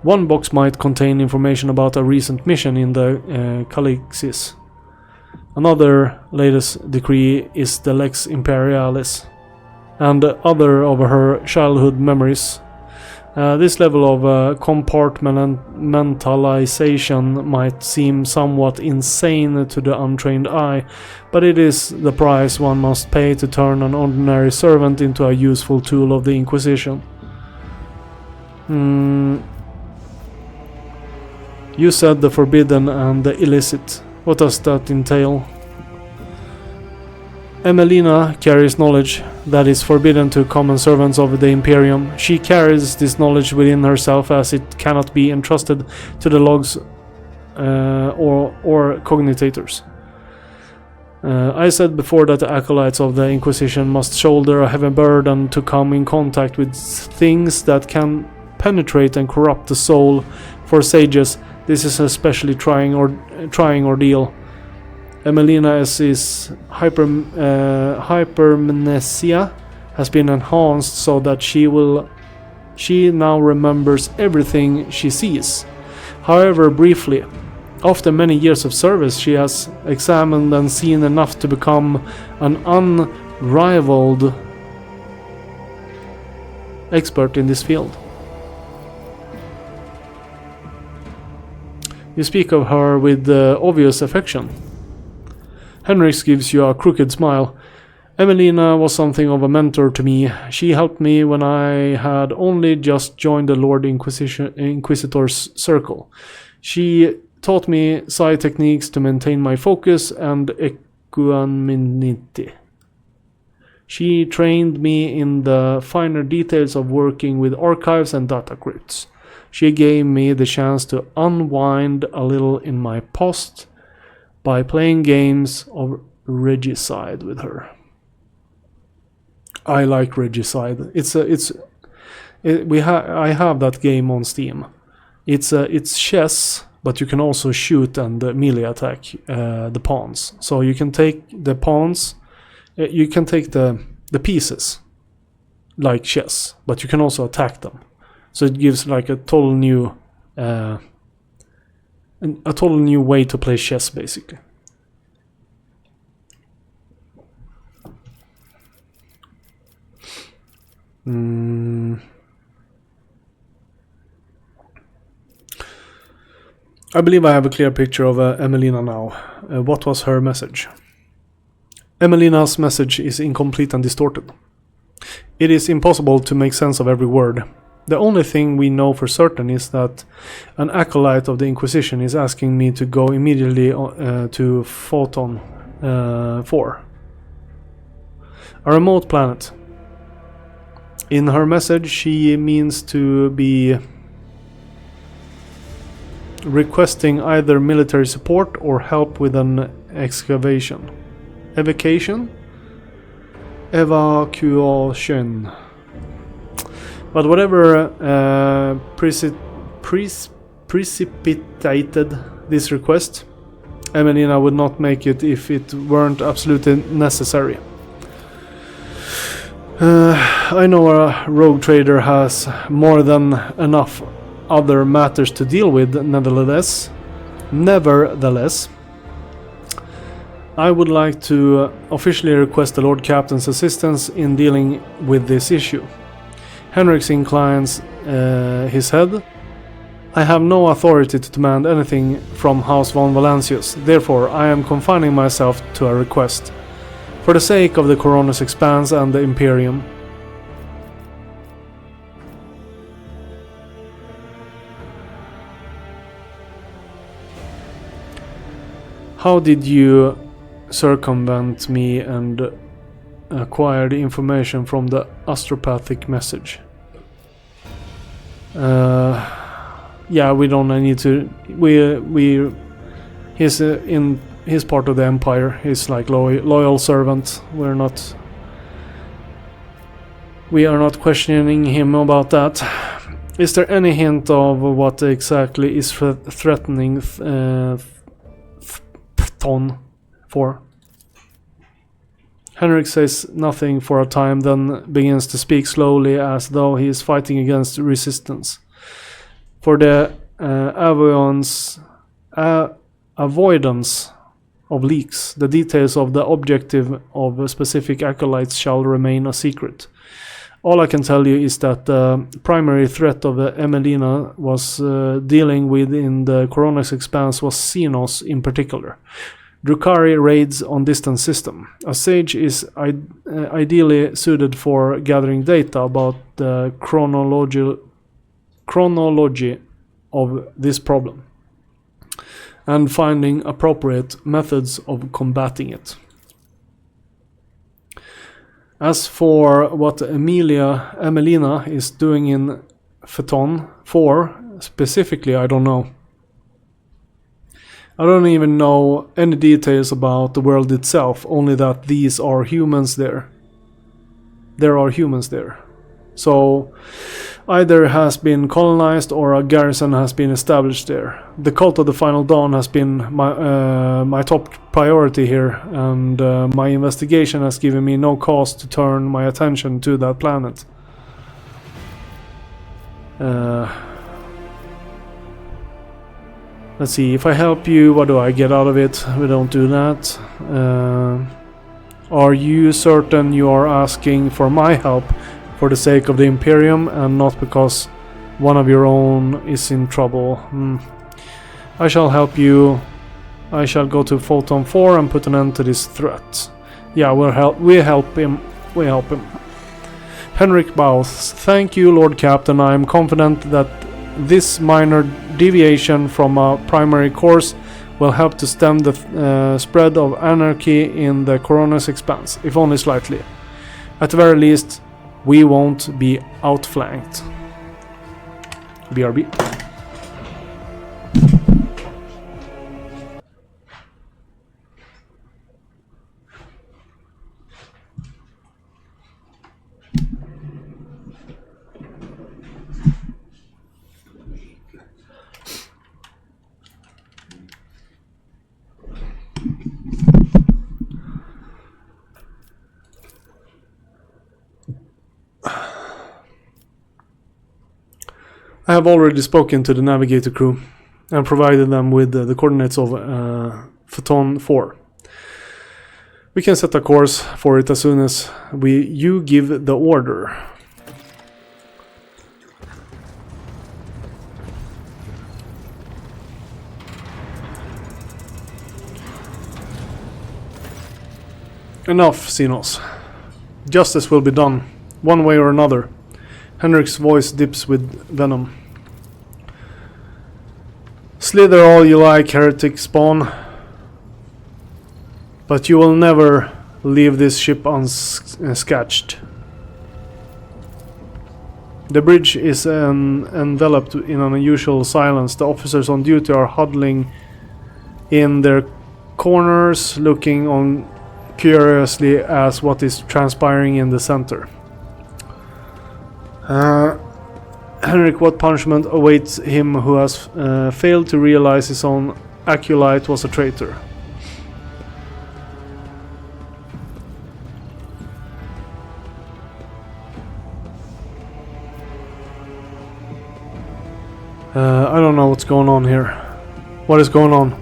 One box might contain information about a recent mission in the Calixis. Another latest decree is the Lex Imperialis, and other of her childhood memories. This level of compartmentalization might seem somewhat insane to the untrained eye, but it is the price one must pay to turn an ordinary servant into a useful tool of the Inquisition. You said the forbidden and the illicit. What does that entail? Emelina carries knowledge that is forbidden to common servants of the Imperium. She carries this knowledge within herself as it cannot be entrusted to the logs or cognitators. I said before that the acolytes of the Inquisition must shoulder a heavy burden to come in contact with things that can penetrate and corrupt the soul. For sages, this is an especially trying ordeal. Emelina's hypermnesia has been enhanced so that she now remembers everything she sees. However briefly, after many years of service, she has examined and seen enough to become an unrivaled expert in this field. You speak of her with obvious affection. Henrik gives you a crooked smile. Emelina was something of a mentor to me. She helped me when I had only just joined the Lord Inquisitor's circle. She taught me psi techniques to maintain my focus and equanimity. She trained me in the finer details of working with archives and data crypts. She gave me the chance to unwind a little in my post by playing games of Regicide with her. I like Regicide. I have that game on Steam. It's chess, but you can also shoot and melee attack the pawns. So you can take the pawns, you can take the pieces like chess, but you can also attack them. So it gives like a total new way to play chess, basically. I believe I have a clear picture of Emelina now. What was her message? Emelina's message is incomplete and distorted. It is impossible to make sense of every word. The only thing we know for certain is that an acolyte of the Inquisition is asking me to go immediately to Photon 4, a remote planet. In her message, she means to be requesting either military support or help with an excavation. Evacuation? Evacuation. But whatever precipitated this request, Emelina would not make it if it weren't absolutely necessary. I know a rogue trader has more than enough other matters to deal with. Nevertheless, I would like to officially request the Lord Captain's assistance in dealing with this issue. Henrik inclines his head. I have no authority to demand anything from House von Valancius, therefore I am confining myself to a request. For the sake of the Coronis Expanse and the Imperium. How did you circumvent me and acquire the information from the astropathic message? Yeah, we don't need to. He's part of the Empire. He's like loyal servant. We are not questioning him about that. Is there any hint of what exactly is threatening Thon for? Henrik says nothing for a time, then begins to speak slowly as though he is fighting against resistance. For the avoidance of leaks, the details of the objective of specific acolytes shall remain a secret. All I can tell you is that the primary threat of Emelina was dealing with in the Corona's expanse was Xenos in particular. Drukhari raids on distant system. A sage is ideally suited for gathering data about the chronology of this problem and finding appropriate methods of combating it. As for what Emelina is doing in Phaeton 4, specifically, I don't know. I don't even know any details about the world itself, only that these are humans there. There are humans there. So, either has been colonized or a garrison has been established there. The Cult of the Final Dawn has been my top priority here, and my investigation has given me no cause to turn my attention to that planet. Let's see, if I help you, what do I get out of it? We don't do that. Are you certain you are asking for my help for the sake of the Imperium and not because one of your own is in trouble? I shall help you. I shall go to Photon 4 and put an end to this threat. Yeah, we help him. Henrik bows. Thank you, Lord Captain. I am confident that this minor deviation from a primary course will help to stem the spread of anarchy in the Corona's expanse, if only slightly. At the very least, we won't be outflanked. BRB. I have already spoken to the navigator crew and provided them with the coordinates of Phaeton 4. We can set a course for it as soon as you give the order. Enough, Xenos. Justice will be done, one way or another. Henrik's voice dips with venom. Slither all you like, heretic spawn. But you will never leave this ship unscathed. The bridge is enveloped in an unusual silence. The officers on duty are huddling in their corners, looking on curiously as what is transpiring in the center. Henrik, what punishment awaits him who has failed to realize his own acolyte was a traitor? I don't know what's going on here. What is going on?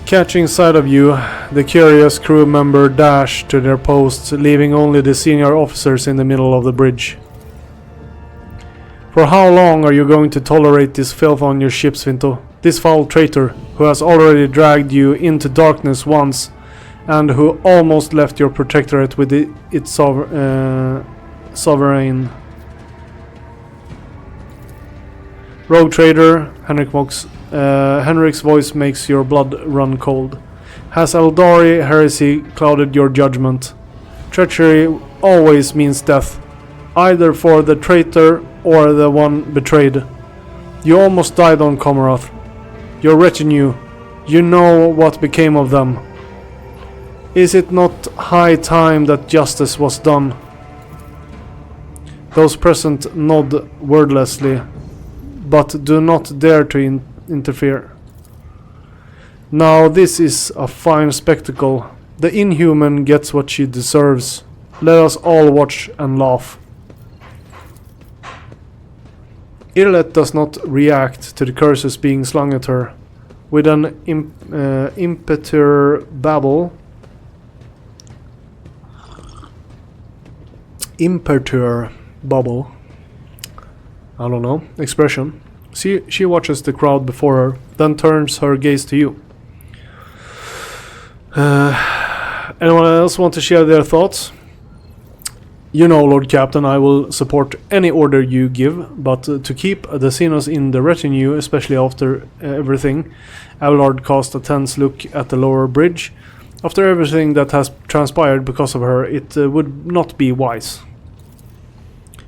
Catching sight of you, the curious crew member dash to their posts, leaving only the senior officers in the middle of the bridge. For how long are you going to tolerate this filth on your ship, Svinto? This foul traitor, who has already dragged you into darkness once, and who almost left your protectorate with its sovereign. Rogue trader, Henrik mocks. Henrik's voice makes your blood run cold. Has Eldari heresy clouded your judgment? Treachery always means death, either for the traitor or the one betrayed. You almost died on Komaroth. Your retinue, you know what became of them. Is it not high time that justice was done? Those present nod wordlessly, but do not dare to interfere. Now this is a fine spectacle. The inhuman gets what she deserves. Let us all watch and laugh. Irlet does not react to the curses being slung at her. With an imperturbable I don't know, expression. She watches the crowd before her, then turns her gaze to you. Anyone else want to share their thoughts? You know, Lord Captain, I will support any order you give, but to keep the Xenos in the retinue, especially after everything, Abelard cast a tense look at the lower bridge. After everything that has transpired because of her, it would not be wise.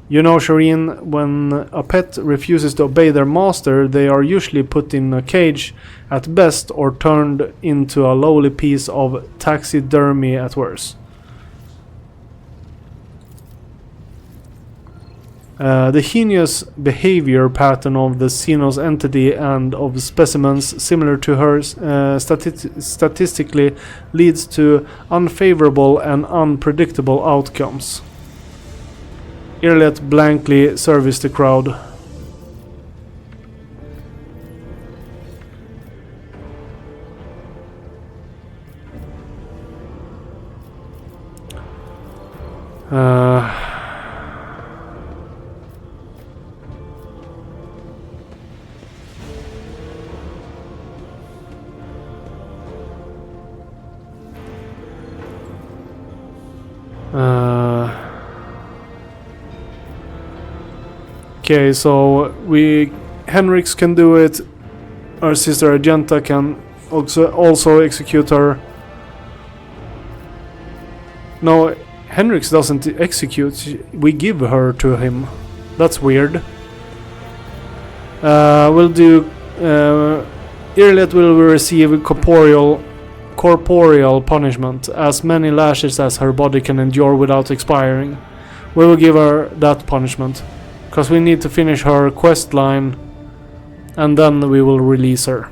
You know, Shireen, when a pet refuses to obey their master, they are usually put in a cage at best or turned into a lowly piece of taxidermy at worst. The heinous behavior pattern of the Xenos entity and of specimens similar to hers statistically leads to unfavorable and unpredictable outcomes. Irlet blankly surveys the crowd. Okay, so Henrix can do it. Our sister Argenta can also execute her. No, Henrix doesn't execute. We give her to him. That's weird. We'll do. Irlet will receive corporeal punishment, as many lashes as her body can endure without expiring. We will give her that punishment, because we need to finish her quest line, and then we will release her.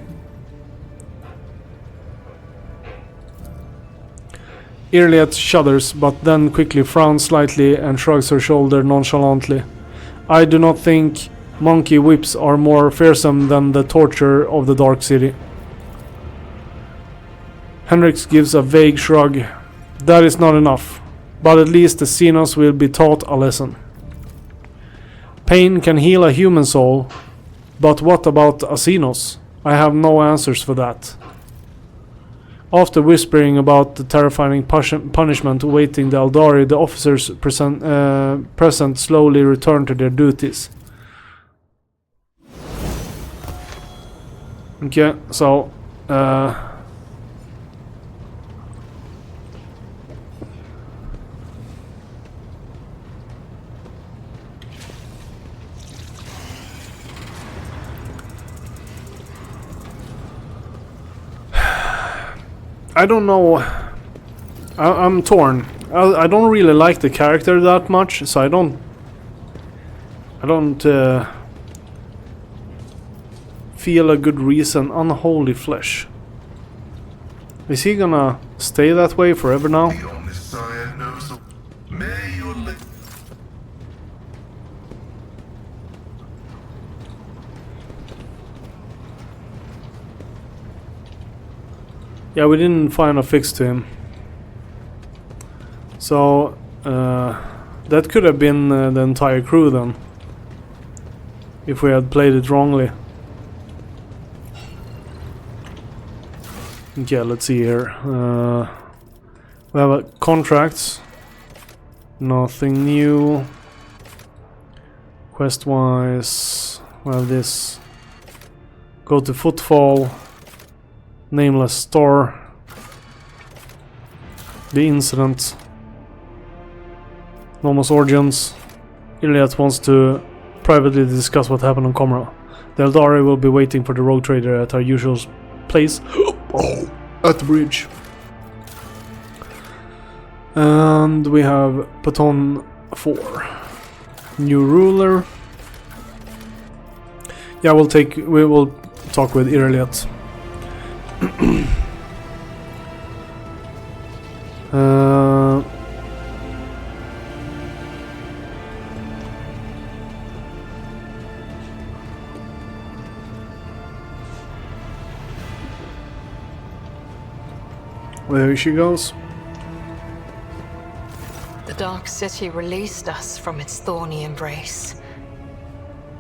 Irlet shudders, but then quickly frowns slightly and shrugs her shoulder nonchalantly. I do not think monkey whips are more fearsome than the torture of the Dark City. Henrix gives a vague shrug. That is not enough, but at least the Xenos will be taught a lesson. Pain can heal a human soul, but what about a Xenos? I have no answers for that. After whispering about the terrifying punishment awaiting the Eldari, the officers present slowly return to their duties. Okay, so I don't know. I'm torn. I don't really like the character that much, so I don't feel a good reason. Unholy flesh. Is he gonna stay that way forever now? Yeah, we didn't find a fix to him. So, that could have been the entire crew then. If we had played it wrongly. Okay, let's see here. We have contracts. Nothing new. Quest-wise, we have this. Go to Footfall. Nameless store. The incident. Nomos Origins. Iliad wants to privately discuss what happened on Comra. The Eldari will be waiting for the rogue trader at our usual place at the bridge. And we have Paton 4. New ruler. Yeah, we will talk with Ireliat. There she goes. The Dark City released us from its thorny embrace.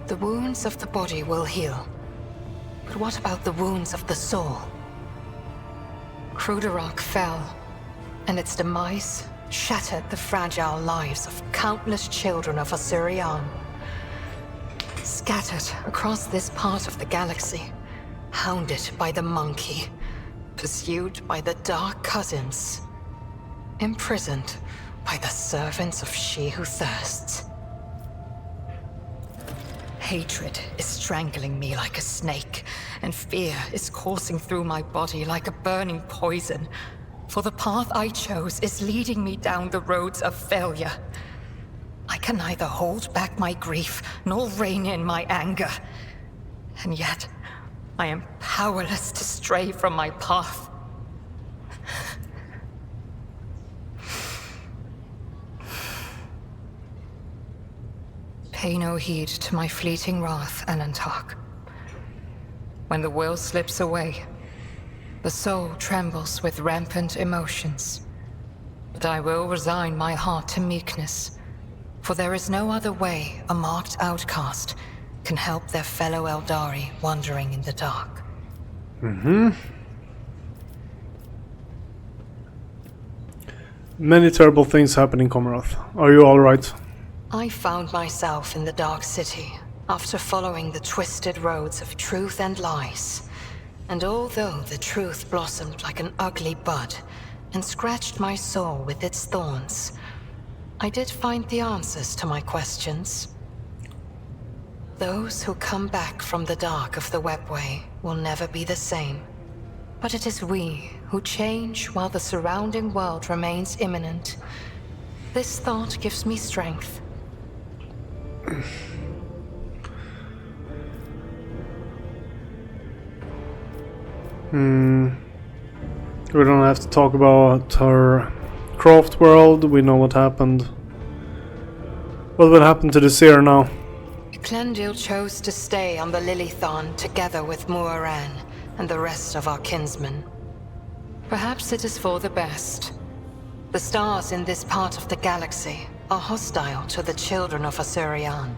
The wounds of the body will heal. But what about the wounds of the soul? Cruderach fell, and its demise shattered the fragile lives of countless children of Osirian. Scattered across this part of the galaxy, hounded by the monkey, pursued by the Dark Cousins, imprisoned by the servants of She Who Thirsts. Hatred is strangling me like a snake, and fear is coursing through my body like a burning poison. For the path I chose is leading me down the roads of failure. I can neither hold back my grief nor rein in my anger. And yet, I am powerless to stray from my path. Pay no heed to my fleeting wrath, Anantak. When the will slips away, the soul trembles with rampant emotions. But I will resign my heart to meekness, for there is no other way a marked outcast can help their fellow Eldari wandering in the dark. Many terrible things happen in Comaroth. Are you alright? I found myself in the Dark City after following the twisted roads of truth and lies. And although the truth blossomed like an ugly bud and scratched my soul with its thorns, I did find the answers to my questions. Those who come back from the dark of the webway will never be the same. But it is we who change while the surrounding world remains imminent. This thought gives me strength. We don't have to talk about her craft world. We know what happened. What will happen to the Seer now? Clendil chose to stay on the Lilithon together with Muaran and the rest of our kinsmen. Perhaps it is for the best. The stars in this part of the galaxy are hostile to the children of Osirian.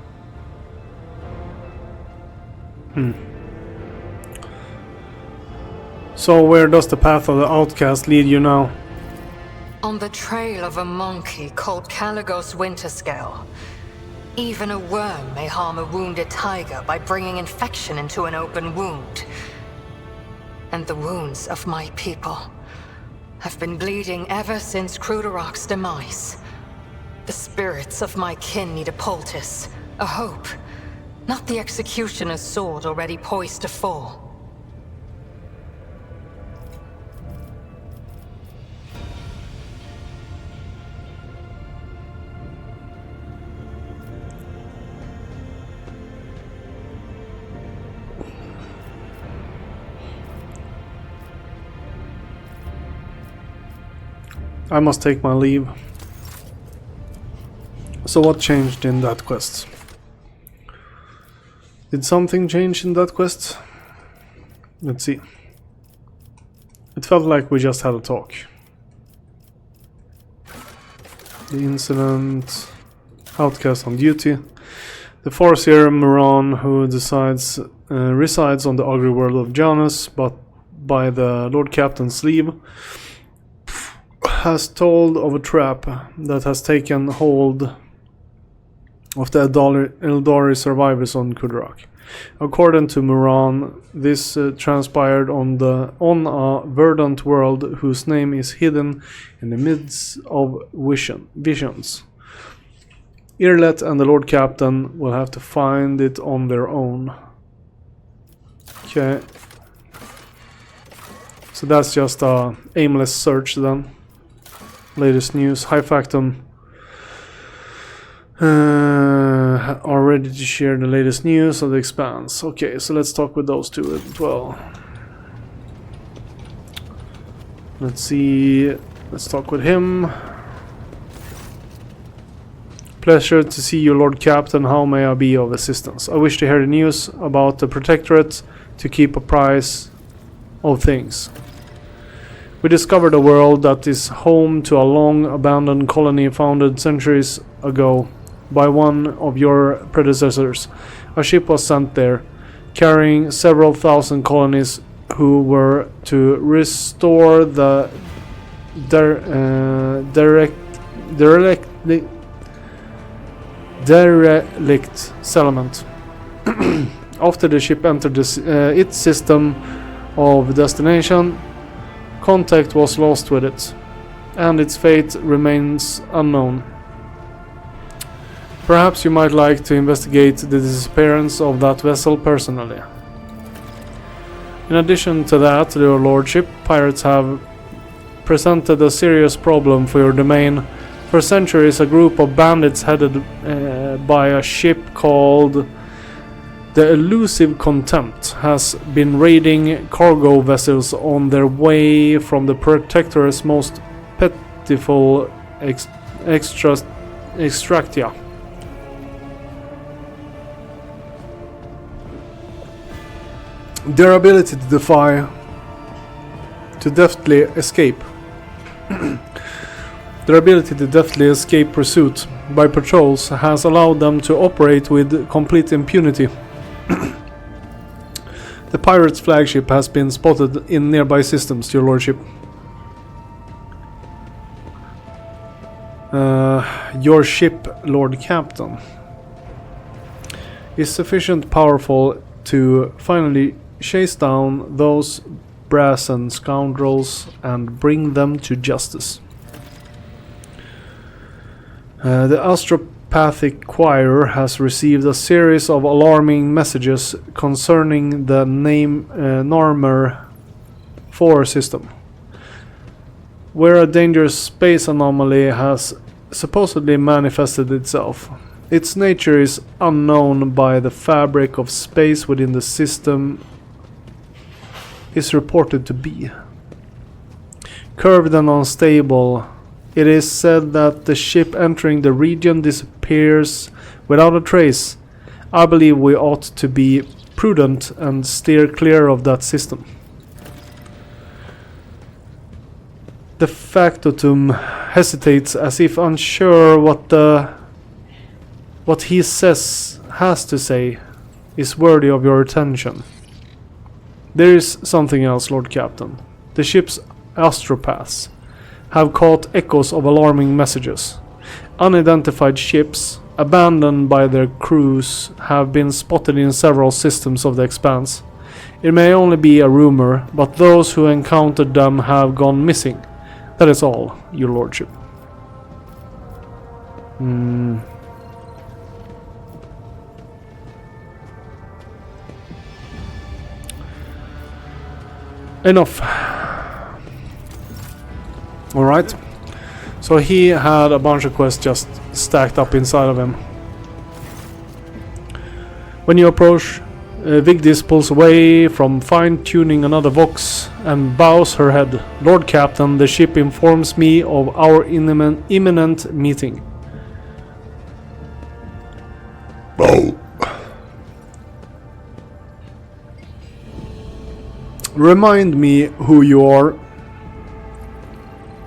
So where does the path of the outcast lead you now? On the trail of a monkey called Caligos Winterscale. Even a worm may harm a wounded tiger by bringing infection into an open wound. And the wounds of my people have been bleeding ever since Cruderach's demise. The spirits of my kin need a poultice, a hope, not the executioner's sword already poised to fall. I must take my leave. So what changed in that quest? Did something change in that quest? Let's see. It felt like we just had a talk. The incident, outcast on duty, the Farseer Moran who resides on the ugly world of Janus, but by the Lord Captain's leave, has told of a trap that has taken hold of the Eldari survivors on Cruderach. According to Moran, this transpired on a verdant world whose name is hidden in the midst of visions. Irlet and the Lord Captain will have to find it on their own. Okay. So that's just a aimless search then. Latest news. High Factum are ready to share the latest news of the Expanse. Okay, so let's talk with those two as well. Let's see. Let's talk with him. Pleasure to see you, Lord Captain. How may I be of assistance? I wish to hear the news about the Protectorate to keep apprised of things. We discovered a world that is home to a long abandoned colony founded centuries ago by one of your predecessors. A ship was sent there, carrying several thousand colonies who were to restore the derelict settlement. After the ship entered its system of destination, contact was lost with it, and its fate remains unknown. Perhaps you might like to investigate the disappearance of that vessel personally. In addition to that, your lordship, pirates have presented a serious problem for your domain. For centuries, a group of bandits headed by a ship called the Elusive Contempt has been raiding cargo vessels on their way from the Protector's most pitiful extractia. Their ability to deftly escape pursuit by patrols has allowed them to operate with complete impunity. The pirates' flagship has been spotted in nearby systems, your lordship. Your ship, Lord Captain, is sufficient powerful to finally chase down those brazen scoundrels and bring them to justice. The Astropathic Choir has received a series of alarming messages concerning the Narmer 4 system, where a dangerous space anomaly has supposedly manifested itself. Its nature is unknown, by the fabric of space within the system is reported to be curved and unstable. It is said that the ship entering the region disappears without a trace. I believe we ought to be prudent and steer clear of that system. The factotum hesitates as if unsure what he has to say is worthy of your attention. There is something else, Lord Captain. The ship's astropaths have caught echoes of alarming messages. Unidentified ships, abandoned by their crews, have been spotted in several systems of the expanse. It may only be a rumor, but those who encountered them have gone missing. That is all, your lordship. Enough. Alright. So he had a bunch of quests just stacked up inside of him. When you approach, Vigdis pulls away from fine-tuning another Vox and bows her head. Lord Captain, the ship informs me of our imminent meeting. Oh. Remind me who you are.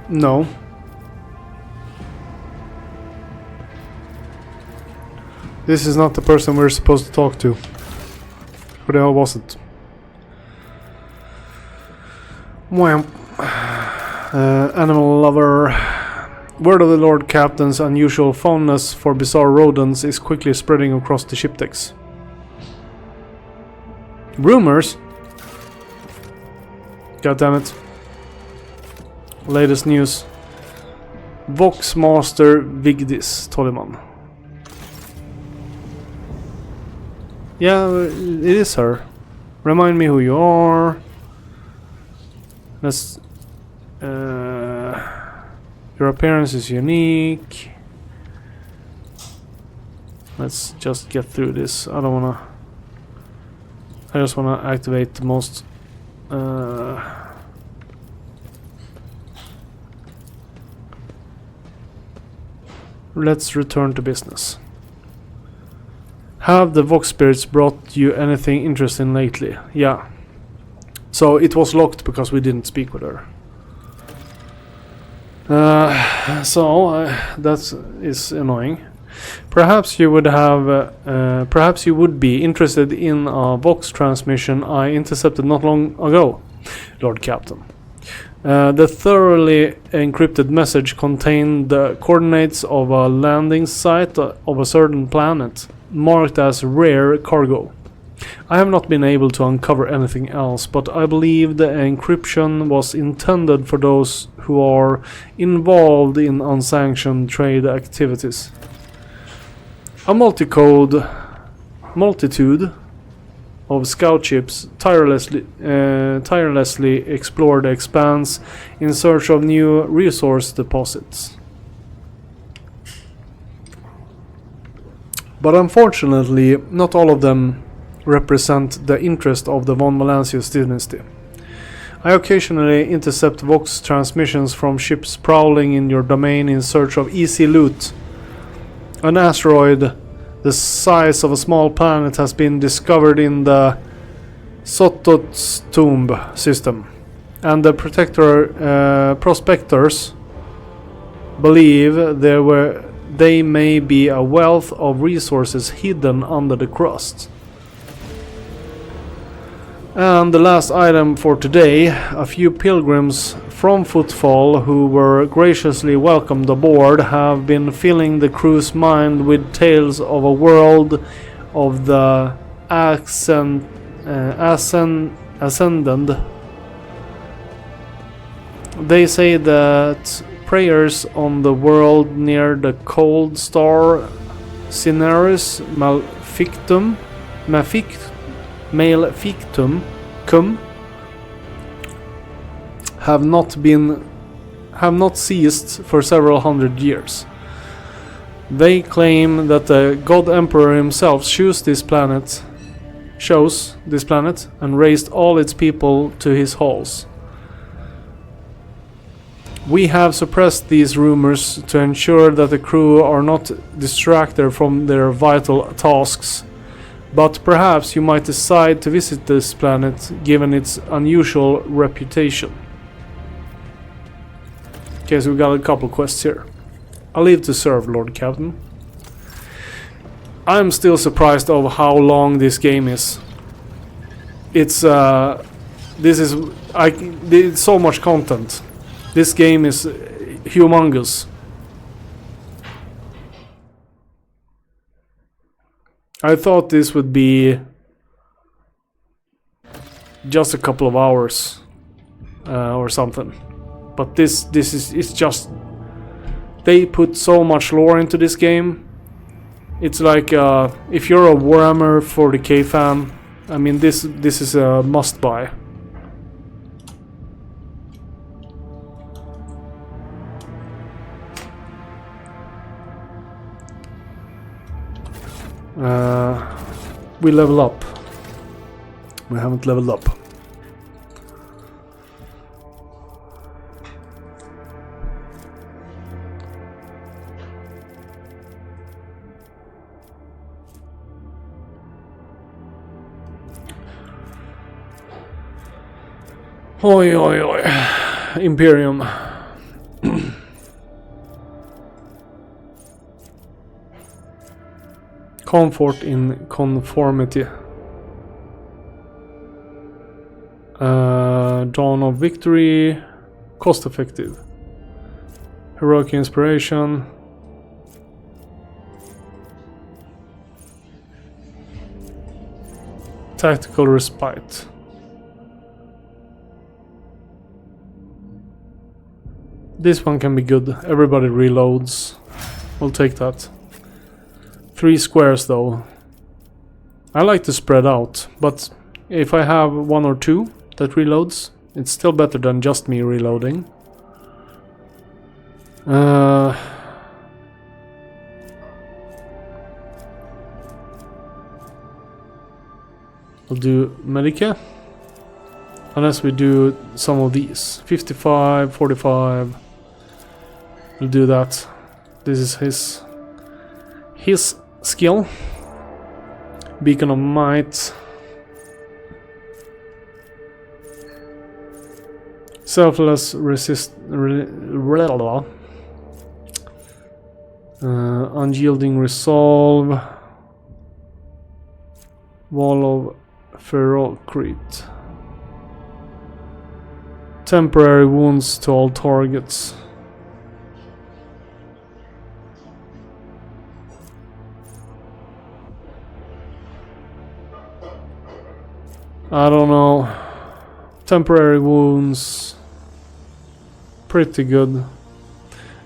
No. This is not the person we're supposed to talk to. Who the hell was it? Well, animal lover. Word of the Lord Captain's unusual fondness for bizarre rodents is quickly spreading across the ship decks. Rumors? God damn it. Latest news. Vox Master Vigdis Toliman. Yeah, it is her. Remind me who you are. Let's... your appearance is unique. Let's just get through this. I don't wanna... I just wanna activate the most... Let's return to business. Have the Vox Spirits brought you anything interesting lately? Yeah. So it was locked because we didn't speak with her. That is annoying. Perhaps you would be interested in a Vox transmission I intercepted not long ago, Lord Captain. The thoroughly encrypted message contained the coordinates of a landing site of a certain planet, marked as rare cargo. I have not been able to uncover anything else, but I believe the encryption was intended for those who are involved in unsanctioned trade activities. A multitude of scout ships tirelessly explore the expanse in search of new resource deposits. But unfortunately, not all of them represent the interest of the von Valancius dynasty. I occasionally intercept Vox transmissions from ships prowling in your domain in search of easy loot. An asteroid the size of a small planet has been discovered in the Sototstomb system, and the prospectors believe they may be a wealth of resources hidden under the crust. And the last item for today, a few pilgrims from Footfall who were graciously welcomed aboard have been filling the crew's mind with tales of a world of the ascendant. They say that prayers on the world near the cold star Cineris Malefictum have not ceased for several hundred years. They claim that the God Emperor himself chose this planet and raised all its people to his halls. We have suppressed these rumors to ensure that the crew are not distracted from their vital tasks. But perhaps you might decide to visit this planet given its unusual reputation. Okay, so we got a couple quests here. I live to serve, Lord Captain. I'm still surprised of how long this game is. It's so much content. This game is humongous. I thought this would be just a couple of hours or something, but this is just, they put so much lore into this game. It's like if you're a Warhammer 40k fan, I mean this is a must buy. We level up. We haven't leveled up. Oi, oi, oi. Imperium. Comfort in conformity. Dawn of Victory. Cost effective. Heroic Inspiration. Tactical Respite. This one can be good. Everybody reloads. We'll take that. 3 squares though. I like to spread out, but if I have 1 or 2 that reloads, it's still better than just me reloading. We'll do Medica. Unless we do some of these. 55, 45. We'll do that. This is his skill. Beacon of Might. Selfless unyielding resolve. Wall of Ferocrete. Temporary wounds to all targets. I don't know. Temporary wounds. Pretty good.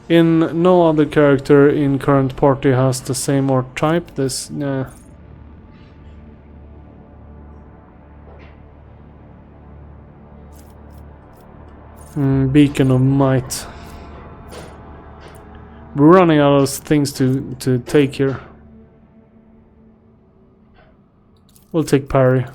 In no other character in current party has the same archetype. This, nah. Beacon of Might. We're running out of things to take here. We'll take parry.